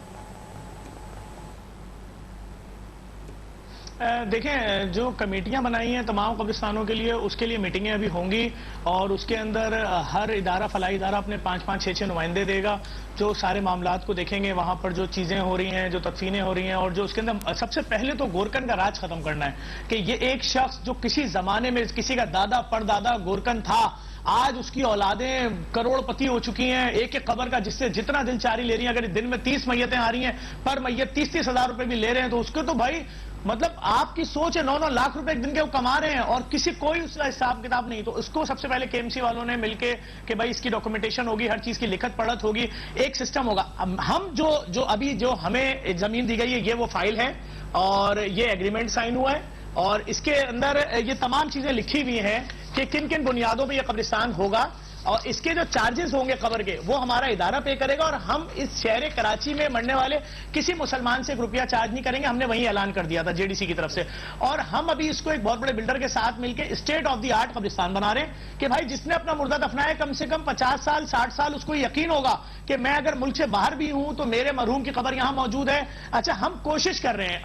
دیکھیں، جو کمیٹیاں بنائی ہیں تمام قبرستانوں کے لیے، اس کے لیے میٹنگیں ابھی ہوں گی، اور اس کے اندر ہر ادارہ فلاحی ادارہ اپنے 5-5 6-6 نمائندے دے گا جو سارے معاملات کو دیکھیں گے، وہاں پر جو چیزیں ہو رہی ہیں، جو تدفینیں ہو رہی ہیں، اور جو اس کے اندر سب سے پہلے تو گورکن کا راج ختم کرنا ہے کہ یہ ایک شخص جو کسی زمانے میں کسی کا دادا پردادا گورکن تھا، آج اس کی اولادیں کروڑ پتی ہو چکی ہیں، ایک ایک قبر کا جس سے جتنا دل چاری لے رہی ہیں، اگر دن میں 30 میتیں آ رہی ہیں، پر میت 30-30 ہزار روپے بھی لے رہے ہیں، تو اس کو تو بھائی مطلب آپ کی سوچ ہے 9-9 لاکھ روپے ایک دن کے وہ کما رہے ہیں اور کسی کوئی اس کا حساب کتاب نہیں. تو اس کو سب سے پہلے کے ایم سی والوں نے مل کے کہ بھائی اس کی ڈاکومنٹیشن ہوگی, ہر چیز کی لکھت پڑھت ہوگی, ایک سسٹم ہوگا. ہم جو ابھی جو ہمیں زمین دی گئی ہے یہ وہ فائل ہے اور یہ ایگریمنٹ سائن ہوا ہے اور اس کے اندر یہ تمام چیزیں لکھی ہوئی ہیں کہ کن کن بنیادوں پہ یہ قبرستان ہوگا اور اس کے جو چارجز ہوں گے قبر کے وہ ہمارا ادارہ پے کرے گا اور ہم اس شہر کراچی میں مرنے والے کسی مسلمان سے 1 روپیہ چارج نہیں کریں گے. ہم نے وہیں اعلان کر دیا تھا جے ڈی سی کی طرف سے. اور ہم ابھی اس کو ایک بہت بڑے بلڈر کے ساتھ مل کے اسٹیٹ آف دی آرٹ قبرستان بنا رہے ہیں کہ بھائی جس نے اپنا مردہ دفنایا کم سے کم 50 سال 60 سال اس کو یقین ہوگا کہ میں اگر ملک سے باہر بھی ہوں تو میرے مرحوم کی قبر یہاں موجود ہے. اچھا, ہم کوشش کر رہے ہیں,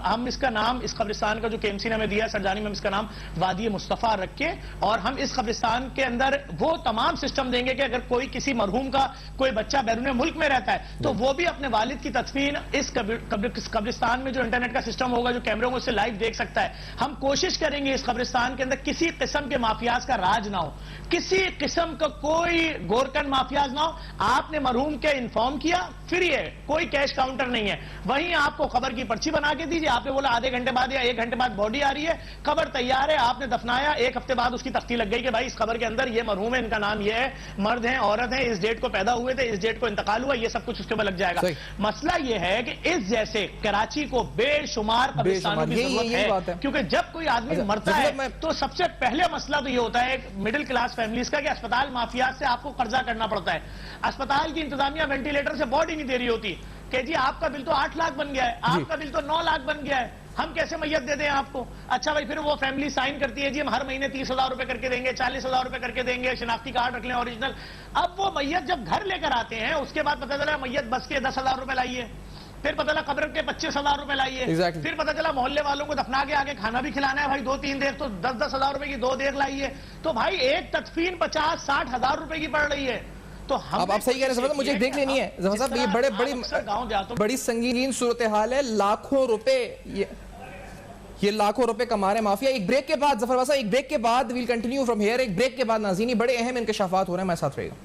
ہم اس کا نام, اس قبرستان کا جو کے ایم سی نے ہمیں دیا سرجانی میں, ہم اس کا نام وادی مصطفیٰ رکھ کے اور ہم اس قبرستان کے اندر وہ تمام سسٹم دیں گے کہ اگر کوئی کسی مرحوم کا کوئی بچہ بیرون ملک میں رہتا ہے تو وہ بھی اپنے والد کی تدفین اس قبرستان میں جو انٹرنیٹ کا سسٹم ہوگا, جو کیمروں کو اس سے لائیو دیکھ سکتا ہے. ہم کوشش کریں گے اس قبرستان کے اندر کسی قسم کے مافیاز کا راج نہ ہو, کسی قسم کا کوئی گورکن مافیاز نہ ہو. آپ نے مرحوم کے انفارم کیا, فری ہے, کوئی کیش کاؤنٹر نہیں ہے, وہیں آپ کو قبر کی پرچی بنا کے دیجیے. آپ نے بولا آدھے گھنٹے بعد یا 1 گھنٹے بعد باڈی آ رہی ہے, قبر تیار ہے, آپ نے دفنایا, 1 ہفتے بعد اس کی تختی لگ گئی کہ بھائی اس قبر کے اندر یہ مرحوم ہے, ان کا نام یہ ہے, مرد ہیں عورت ہیں, اس ڈیٹ کو پیدا ہوئے تھے, اس ڈیٹ کو انتقال ہوا, یہ سب کچھ اس کے بعد لگ جائے گا. مسئلہ یہ ہے کہ اس جیسے کراچی کو بے شمار قبرستانوں کی ضرورت ہے, کیونکہ جب کوئی آدمی مرتا ہے تو سب سے پہلے مسئلہ تو یہ ہوتا ہے مڈل کلاس فیملیز کا کہ اسپتال مافیات سے آپ کو قرضہ کرنا پڑتا ہے. اسپتال کی انتظامیہ وینٹیلیٹر سے باڈی نہیں دے رہی ہوتی کہ جی آپ کا بل تو 8 لاکھ بن گیا ہے, آپ کا بل تو 9 لاکھ بن گیا ہے, ہم کیسے میت دے دیں آپ کو. اچھا بھائی, پھر وہ فیملی سائن کرتی ہے جی ہم ہر مہینے 30,000 روپے کر کے دیں گے, 40,000 روپے کر کے دیں گے, شناختی کارڈ رکھ لیں اوریجنل. اب وہ میت جب گھر لے کر آتے ہیں اس کے بعد پتہ چلا میت بس کے 10,000 روپے لائیے, پھر پتہ چلا قبر کے 25,000 روپے لائیے, پھر پتہ چلا محلے والوں کو دفنا کے آگے کھانا بھی کھلانا ہے بھائی 2-3 دیگ, تو 10,000 روپے کی 2 دیگ لائیے. تو بھائی ایک تدفین 50-60 ہزار روپے کی پڑ رہی ہے. تو اب آپ صحیح کہہ رہے ہیں, مجھے دیکھ لینی ہے ظفر صاحب, یہ بڑی سنگین صورتحال ہے, لاکھوں روپے یہ لاکھوں روپے کما رہے ہیں مافیا. ایک بریک کے بعد ظفر صاحب, ایک بریک کے بعد ویل کنٹینیو فرام ہیئر. ایک بریک کے بعد ناظرین بڑے اہم انکشافات ہو رہے ہیں, ہمارے ساتھ رہے گا.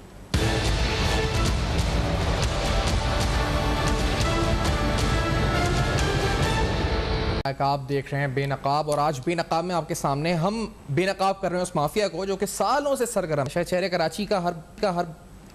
آپ دیکھ رہے ہیں بے نقاب, اور آج بے نقاب میں آپ کے سامنے ہم بے نقاب کر رہے ہیں اس مافیا کو جو کہ سالوں سے سرگرم ہے. شہر کراچی کا ہر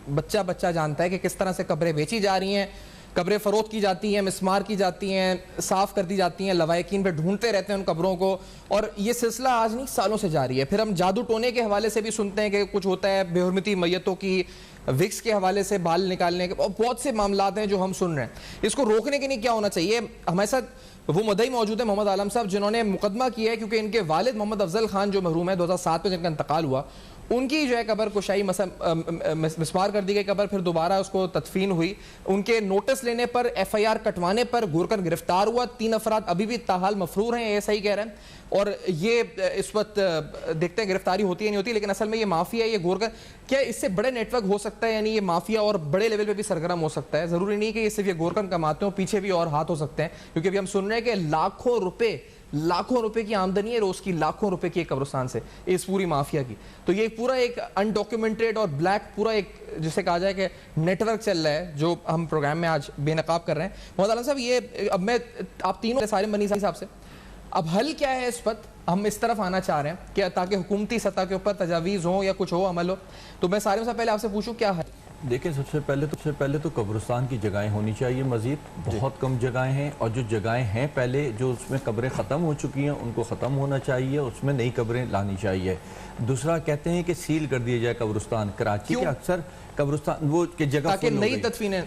بچہ جانتا ہے کہ کس طرح سے قبریں بیچی جا رہی ہیں, قبریں فروخت کی جاتی ہیں, مسمار کی جاتی ہیں, صاف کر دی جاتی ہیں, لوائقین پہ ڈھونڈتے رہتے ہیں ان قبروں کو, اور یہ سلسلہ آج نہیں سالوں سے جاری ہے. پھر ہم جادو ٹونے کے حوالے سے بھی سنتے ہیں کہ کچھ ہوتا ہے, بے حرمتی میتوں کی وکس کے حوالے سے بال نکالنے کے, بہت سے معاملات ہیں جو ہم سن رہے ہیں. اس کو روکنے کے لیے کیا ہونا چاہیے؟ ہمارے ساتھ وہ مدعی موجود ہیں محمد عالم صاحب, جنہوں نے مقدمہ کیا ہے کیونکہ ان کے والد محمد افضل خان جو محروم ہے 2007 میں جن کا انتقال ہوا, ان کی جو ہے قبر کشائی مسمار کر دی گئی قبر, پھر دوبارہ اس کو تدفین ہوئی. ان کے نوٹس لینے پر, ایف آئی آر کٹوانے پر گورکن گرفتار ہوا. 3 افراد ابھی بھی تاحال مفرور ہیں, یہ صحیح کہہ رہے ہیں, اور یہ اس وقت دیکھتے ہیں گرفتاری ہوتی ہے نہیں ہوتی. لیکن اصل میں یہ مافیا, یہ گورکن, کیا اس سے بڑے نیٹ ورک ہو سکتا ہے؟ یعنی یہ مافیا اور بڑے لیول پہ بھی سرگرم ہو سکتا ہے, ضروری نہیں کہ یہ صرف یہ گورکن کماتے ہوں, پیچھے بھی اور ہاتھ ہو سکتے ہیں, کیونکہ ابھی ہم سن رہے ہیں کہ لاکھوں روپے کی آمدنی ہے روز کی, لاکھوں روپے کی ایک قبرستان سے, اس پوری مافیا کی. تو یہ پورا ایک انڈاکیومنٹڈ اور بلیک پورا ایک جسے کہا جائے کہ نیٹ ورک چل رہا ہے جو ہم پروگرام میں آج بے نقاب کر رہے ہیں. محمد عالم صاحب, یہ اب میں آپ تینوں سارے منی صاحب سے, اب حل کیا ہے اس وقت؟ ہم اس طرف آنا چاہ رہے ہیں کہ تاکہ حکومتی سطح کے اوپر تجاویز ہوں یا کچھ ہو, عمل ہو, تو میں سارے سے پہلے آپ سے پوچھوں کیا ہے؟ دیکھیں, سب سے پہلے تو قبرستان کی جگہیں ہونی چاہیے مزید, بہت کم جگہیں ہیں, اور جو جگہیں ہیں پہلے جو اس میں قبریں ختم ہو چکی ہیں ان کو ختم ہونا چاہیے, اس میں نئی قبریں لانی چاہیے. دوسرا کہتے ہیں کہ سیل کر دیا جائے قبرستان. کراچی کے اکثر قبرستان وہ کہ جگہ تاکہ نئی تدفینیں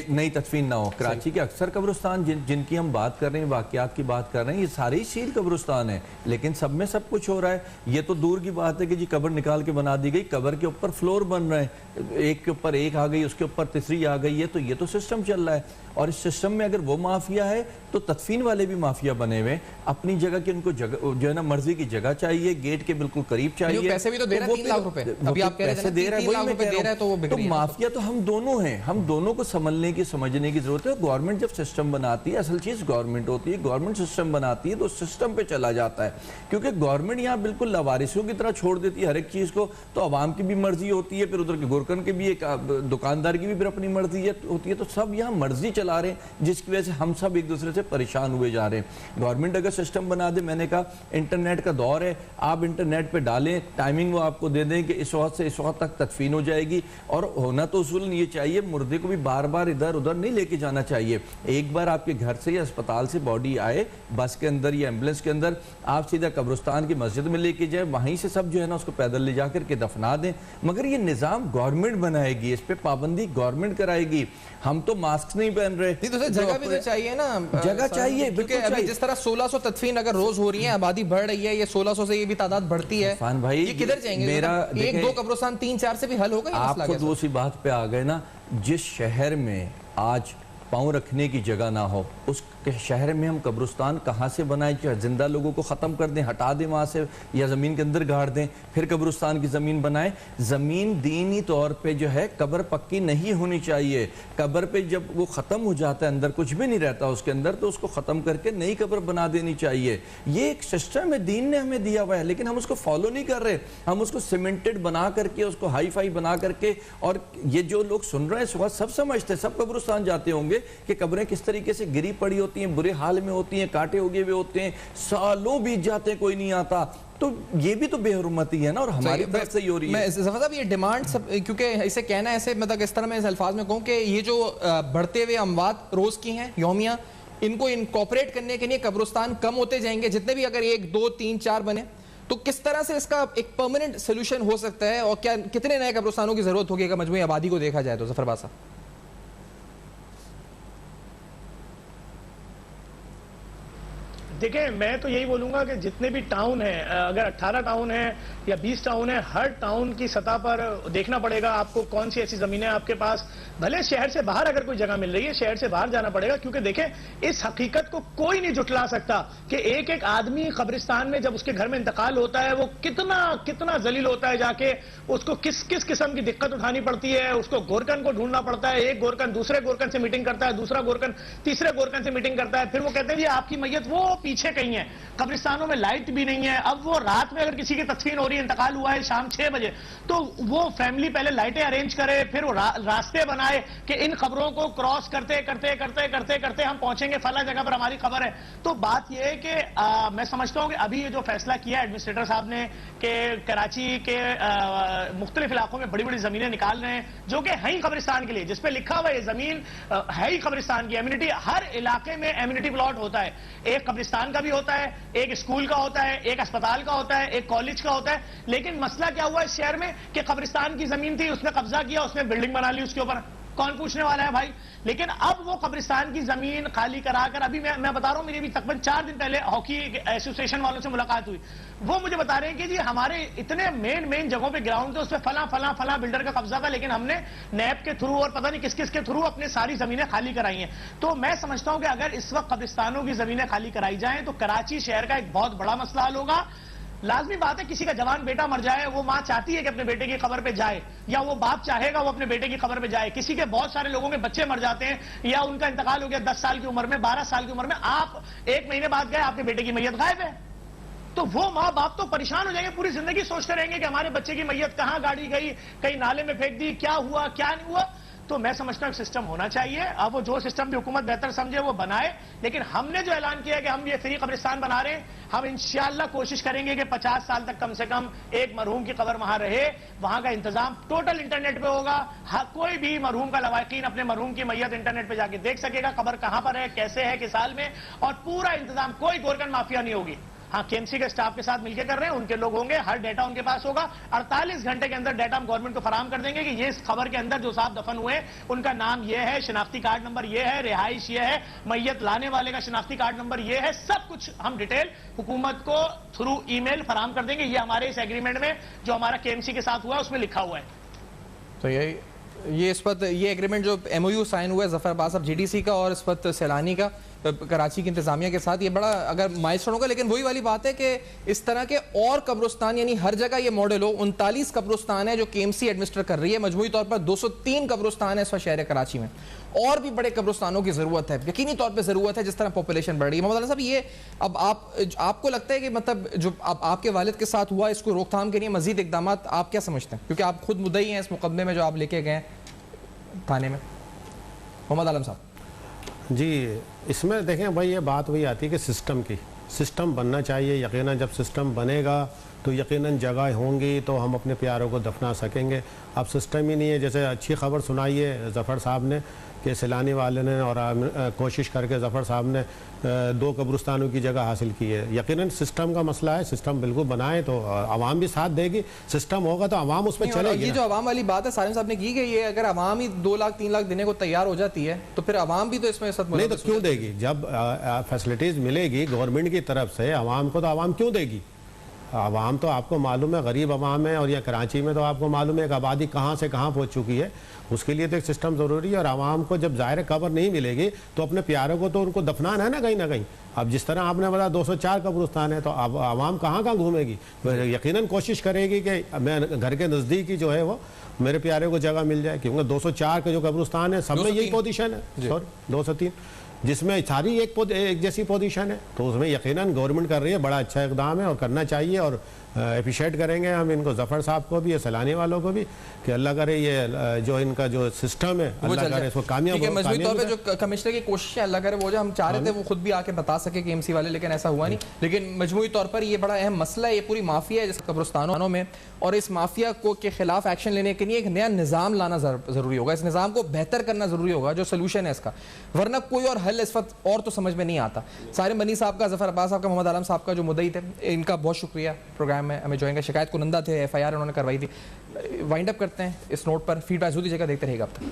نئی تدفین نہ ہو. کراچی کے اکثر قبرستان جن کی ہم بات کر رہے ہیں، واقعات کی بات کر رہے ہیں، یہ سارے ہی سیل قبرستان ہیں، لیکن سب میں سب کچھ ہو رہا ہے. یہ تو دور کی بات ہے کہ جی قبر نکال کے بنا دی گئی، قبر کے اوپر فلور بن رہے ہیں، ایک کے اوپر ایک آ گئی، اس کے اوپر تیسری آ گئی ہے. تو یہ تو سسٹم چل رہا ہے، اور اس سسٹم میں اگر وہ مافیا ہے تو تدفین والے بھی مافیا بنے ہوئے. اپنی جگہ کی ان کو جگہ جو ہے نا مرضی کی جگہ چاہیے، گیٹ کے بالکل قریب چاہیے. پیسے بھی تو دے رہا ہے 3 لاکھ روپے، ابھی آپ کہہ رہے ہیں 3 لاکھ روپے دے رہا ہے تو وہ بگڑ رہی ہے. مافیا تو ہم دونوں ہیں، ہم دونوں کو سمجھنے کی سمجھنے کی ضرورت ہے. گورنمنٹ جب سسٹم بناتی ہے، اصل چیز گورنمنٹ ہوتی ہے، گورنمنٹ سسٹم بناتی ہے تو سسٹم پہ چلا جاتا ہے. کیونکہ گورنمنٹ یہاں بالکل لاوارثوں کی طرح چھوڑ دیتی ہے ہر ایک چیز کو، تو عوام کی بھی مرضی ہوتی ہے، پھر ادھر کے گورکن کی بھی، ایک دکاندار کی بھی پھر اپنی مرضی ہوتی ہے. تو سب یہاں مرضی چلا رہے ہیں، جس کی وجہ سے ہم سب ایک دوسرے سے پریشان ہوئے جا رہے ہیں. گورنمنٹ اگر سسٹم بنا دے، میں نے کہا انٹرنیٹ کا دور ہے، آپ انٹرنیٹ پہ ڈالیں، ٹائمنگ وہ آپ کو دے دیں کہ اس وقت سے اس وقت تک تدفین ہو جائے گی. اور ہونا تو اصولاً یہ چاہیے، مردے کو بھی بار بار ادھر ادھر نہیں لے کے جانا چاہیے. ایک بار آپ کے گھر سے یا اسپتال سے باڈی آئے، بس کے اندر یا ایمبولینس کے اندر، آپ سیدھا قبرستان کی مسجد میں لے کے جائیں، وہیں سے سب جو ہے نا اس کو پیدل لے جا کر کے دفنا دیں. مگر یہ نظام گورنمنٹ بنائے گی، اس پہ پابندی گورنمنٹ کرائے گی. ہم تو ماسک نہیں پہن رہے. جگہ بھی تو چاہیے نا، جگہ چاہیے. کیونکہ ابھی جس طرح 1600 تدفین اگر روز ہو رہی ہیں، آبادی بڑھ رہی ہے، یہ 1600 سے یہ بھی تعداد بڑھتی ہے، یہ کدھر جائیں گے؟ ایک دو قبرستان 3-4 سے بھی حل ہوگا یہ مسئلہ. آپ خود اسی بات پہ آ گئے نا، جس شہر میں آج پاؤں رکھنے کی جگہ نہ ہو، اس شہر میں ہم قبرستان کہاں سے بنائیں؟ چاہے زندہ لوگوں کو ختم کر دیں، ہٹا دیں وہاں سے، یا زمین کے اندر گاڑ دیں، پھر قبرستان کی زمین بنائیں. زمین دینی طور پہ جو ہے قبر پکی نہیں ہونی چاہیے. قبر پہ جب وہ ختم ہو جاتا ہے، اندر کچھ بھی نہیں رہتا اس کے اندر، تو اس کو ختم کر کے نئی قبر بنا دینی چاہیے. یہ ایک سسٹم ہے، دین نے ہمیں دیا ہوا ہے، لیکن ہم اس کو فالو نہیں کر رہے. ہم اس کو سیمنٹڈ بنا کر کے، اس کو ہائی فائی بنا کر کے، اور یہ جو لوگ سن رہے ہیں اس وقت سب سمجھتے ہیں، سب قبرستان جاتے ہوں گے کہ قبریں کس طریقے سے گری پڑی ہوتی ہیں، برے حال میں ہوتی ہیں، کانٹے اگے ہوئے ہوتے ہیں، سالوں بیت جاتے ہیں، کوئی نہیں آتا. تو یہ بھی تو بے حرمتی ہے نا، اور ہماری طرف سے ہی ہو رہی ہے. ظفر صاحب یہ ڈیمانڈ سب، کیونکہ اسے کہنا ہے ایسے، مطلب اس طرح میں اس الفاظ میں کہوں کہ یہ جو بڑھتے ہوئے اموات روز کی ہیں یومیہ، ان کو انکارپوریٹ کرنے کے لیے قبرستان کم ہوتے جائیں گے، جتنے بھی اگر 1 2 3 4 بنے، تو کس طرح سے اس کا ایک پرماننٹ سولوشن ہو سکتا ہے، اور کیا کتنے نئے قبرستانوں کی ضرورت ہوگی اگر مجموعی آبادی کو دیکھا جائے تو؟ ظفر باسا دیکھیں، میں تو یہی بولوں گا کہ جتنے بھی ٹاؤن ہیں، اگر 18 ٹاؤن ہیں یا 20 ٹاؤن ہیں، ہر ٹاؤن کی سطح پر دیکھنا پڑے گا آپ کو کون سی ایسی زمینیں آپ کے پاس. بھلے شہر سے باہر اگر کوئی جگہ مل رہی ہے، شہر سے باہر جانا پڑے گا. کیونکہ دیکھیں، اس حقیقت کو کوئی نہیں جھٹلا سکتا کہ ایک ایک آدمی قبرستان میں جب اس کے گھر میں انتقال ہوتا ہے، وہ کتنا ذلیل ہوتا ہے. جا کے اس کو کس قسم کی دقت اٹھانی پڑتی ہے. اس کو گورکن کو ڈھونڈنا پڑتا ہے، ایک گورکن دوسرے گورکن سے میٹنگ کرتا ہے، دوسرا گورکن تیسرے گورکن سے میٹنگ کرتا ہے. پھر وہ کہتے ہیں جی آپ کی میت وہ پیچھے کہیں ہے. قبرستانوں میں لائٹ بھی نہیں ہے. اب وہ رات میں اگر کسی کی تدفین ہو رہی ہے، انتقال ہوا ہے شام 6 بجے، تو وہ فیملی پہلے لائٹیں ارینج کرے، پھر وہ راستے بنائے کہ ان خبروں کو کراس کرتے کرتے ہم پہنچیں گے فلاں جگہ پر ہماری خبر ہے. تو بات یہ ہے کہ میں سمجھتا ہوں کہ ابھی یہ جو فیصلہ کیا ایڈمنسٹریٹر صاحب نے کہ کراچی کے مختلف علاقوں میں بڑی بڑی زمینیں نکال رہے ہیں جو کہ ہے ہی قبرستان کے لیے، جس پہ لکھا ہوا یہ زمین ہے ہی قبرستان کی. ایمینٹی ہر علاقے میں ایمینٹی پلاٹ ہوتا ہے، ایک قبرستان کا بھی ہوتا ہے، ایک اسکول کا ہوتا ہے، ایک اسپتال کا ہوتا ہے، ایک کالج کا ہوتا ہے. لیکن مسئلہ کیا ہوا اس شہر میں کہ قبرستان کی زمین تھی، اس نے قبضہ کیا، اس نے بلڈنگ بنا لی اس کے اوپر. کون پوچھنے والا ہے بھائی؟ لیکن اب وہ قبرستان کی زمین خالی کرا کر، ابھی میں بتا رہا ہوں، میری بھی تقریباً 4 دن پہلے ہاکی ایسوسی ایشن والوں سے ملاقات ہوئی. وہ مجھے بتا رہے ہیں کہ جی ہمارے اتنے مین جگہوں پہ گراؤنڈ تھے، اس پہ فلاں بلڈر کا قبضہ تھا، لیکن ہم نے نیب کے تھرو اور پتہ نہیں کس کے تھرو اپنے ساری زمینیں خالی کرائی ہیں. تو میں سمجھتا ہوں کہ اگر اس وقت قبرستانوں کی زمینیں خالی کرائی جائیں تو کراچی شہر کا ایک بہت بڑا مسئلہ حل ہوگا. لازمی بات ہے کسی کا جوان بیٹا مر جائے، وہ ماں چاہتی ہے کہ اپنے بیٹے کی قبر پہ جائے، یا وہ باپ چاہے گا وہ اپنے بیٹے کی قبر پہ جائے. کسی کے بہت سارے لوگوں کے بچے مر جاتے ہیں، یا ان کا انتقال ہو گیا 10 سال کی عمر میں، 12 سال کی عمر میں، آپ 1 مہینے بعد گئے، آپ کے بیٹے کی میت غائب ہے. تو وہ ماں باپ تو پریشان ہو جائیں گے، پوری زندگی سوچتے رہیں گے کہ ہمارے بچے کی میت کہاں گاڑی گئی، کہیں نالے میں پھینک دی، کیا ہوا کیا نہیں ہوا. تو میں سمجھتا ہوں سسٹم ہونا چاہیے. اب وہ جو سسٹم بھی حکومت بہتر سمجھے وہ بنائے. لیکن ہم نے جو اعلان کیا ہے کہ ہم یہ فری قبرستان بنا رہے ہیں، ہم انشاءاللہ کوشش کریں گے کہ 50 سال تک کم سے کم ایک مرحوم کی قبر وہاں رہے. وہاں کا انتظام ٹوٹل انٹرنیٹ پہ ہوگا. کوئی بھی مرحوم کا لواحقین اپنے مرحوم کی میت انٹرنیٹ پہ جا کے دیکھ سکے گا، قبر کہاں پر ہے، کیسے ہے، کس حال میں، اور پورا انتظام. کوئی گورکن مافیا نہیں ہوگی. ہاں KMC کے اسٹاف کے ساتھ مل کے کر رہے ہیں, ان کے لوگ ہوں گے, ہر ڈیٹا ان کے پاس ہوگا. 48 گھنٹے کے اندر ڈیٹا ہم گورنمنٹ کو فراہم کر دیں گے کہ یہ اس خبر کے اندر جو صاحب دفن ہوئے ان کا نام یہ ہے, شناختی کارڈ نمبر یہ ہے, رہائش یہ ہے, میت لانے والے کا شناختی کارڈ نمبر یہ ہے, سب کچھ ہم ڈیٹیل حکومت کو تھرو ای میل فراہم کر دیں گے. یہ ہمارے اس ایگریمنٹ میں جو ہمارا KMC کے ساتھ ہوا ہے اس میں لکھا ہوا ہے. تو یہ اس وقت یہ ایگریمنٹ جو MOU سائن ہوا ہے ظفر عباس صاحب GDC کا اور اس وقت سیلانی کا کراچی کی انتظامیہ کے ساتھ, یہ بڑا اگر مائلسٹون ہوگا. لیکن وہی والی بات ہے کہ اس طرح کے اور قبرستان, یعنی ہر جگہ یہ ماڈل ہو. 39 قبرستان ہے جو KMC ایڈمنسٹر کر رہی ہے, مجموعی طور پر 203 قبرستان ہے اس وقت شہر کراچی میں. اور بھی بڑے قبرستانوں کی ضرورت ہے, یقینی طور پہ ضرورت ہے, جس طرح پاپولیشن بڑھ رہی ہے. محمد عالم صاحب, یہ اب آپ کو لگتا ہے کہ مطلب جو اب آپ کے والد کے ساتھ ہوا, اس کو روک تھام کے لیے مزید اقدامات آپ کیا سمجھتے ہیں, کیونکہ آپ خود مدعی ہیں اس مقدمے میں جو آپ لے کے گئے تھانے میں؟ محمد عالم صاحب جی, اس میں دیکھیں بھائی, یہ بات وہی آتی ہے کہ سسٹم کی, سسٹم بننا چاہیے. یقیناً جب سسٹم بنے گا تو یقیناً جگہ ہوں گی تو ہم اپنے پیاروں کو دفنا سکیں گے. اب سسٹم ہی نہیں ہے. جیسے اچھی خبر سنائی ہے ظفر صاحب نے کہ سیلانی والے نے اور کوشش کر کے ظفر صاحب نے 2 قبرستانوں کی جگہ حاصل کی ہے. یقیناً سسٹم کا مسئلہ ہے, سسٹم بالکل بنائیں تو عوام بھی ساتھ دے گی. سسٹم ہوگا تو عوام اس پہ چلے گی. یہ جو عوام والی بات ہے سالم صاحب نے کی کہ یہ اگر عوام ہی 2 لاکھ 3 لاکھ دینے کو تیار ہو جاتی ہے تو پھر عوام بھی تو اس میں نہیں تو کیوں دے گی؟ جب فیسلٹیز ملے گی گورنمنٹ کی طرف سے عوام کو, تو عوام کیوں دے گی؟ عوام تو آپ کو معلوم ہے غریب عوام ہے, اور یہ کراچی میں تو آپ کو معلوم ہے کہ آبادی کہاں سے کہاں پہنچ چکی ہے. اس کے لیے تو ایک سسٹم ضروری ہے. اور عوام کو جب ظاہر قبر نہیں ملے گی تو اپنے پیاروں کو تو ان کو دفنانا ہے نا کہیں نہ کہیں. اب جس طرح آپ نے بولا 204 قبرستان ہے تو اب عوام کہاں کہاں گھومے گی؟ یقیناً کوشش کرے گی کہ میں گھر کے نزدیک ہی جو ہے وہ میرے پیارے کو جگہ مل جائے, کیونکہ 204 کے جو قبرستان ہے سب میں یہی پوزیشن ہے. سوری 203 جس میں ساری ایک جیسی پوزیشن ہے, تو اس میں یقیناً گورنمنٹ کر رہی ہے. بڑا اچھا اقدام ہے اور کرنا چاہیے, اور اپریشیٹ کریں گے ہم ان کو, ظفر صاحب کو بھی, سیلانی والوں کو بھی, کہ اللہ کرے یہ جو ان کا جو سسٹم ہے اللہ کرے اس کو کامیاب ہو. مجموعی طور پہ جو کمشنر کی کوشش ہے اللہ کرے وہ جو ہم چاہ رہے تھے وہ خود بھی آ کے بتا سکے KMC والے, لیکن ایسا ہوا نہیں. لیکن مجموعی طور پر یہ بڑا اہم مسئلہ ہے, یہ پوری مافیا ہے جس قبرستانوں میں, اور اس مافیا کو کے خلاف ایکشن لینے کے لیے ایک نیا نظام لانا ضروری ہوگا. اس نظام کو بہتر کرنا ضروری ہوگا جو سلوشن ہے اس کا, ورنہ کوئی اور حل اس وقت اور تو سمجھ میں نہیں آتا. سارے منی صاحب کا, ظفر عباس صاحب کا, محمد عالم صاحب کا جو مدعی تھے, ان کا بہت شکریہ پروگرام میں ہمیں جوائن کا. شکایت کنندہ تھے, FIR انہوں نے کروائی تھی. وائنڈ اپ کرتے ہیں اس نوٹ پر. فیڈ بیک ضرور دیجیے گا, دیکھتے رہیے گا اب تک.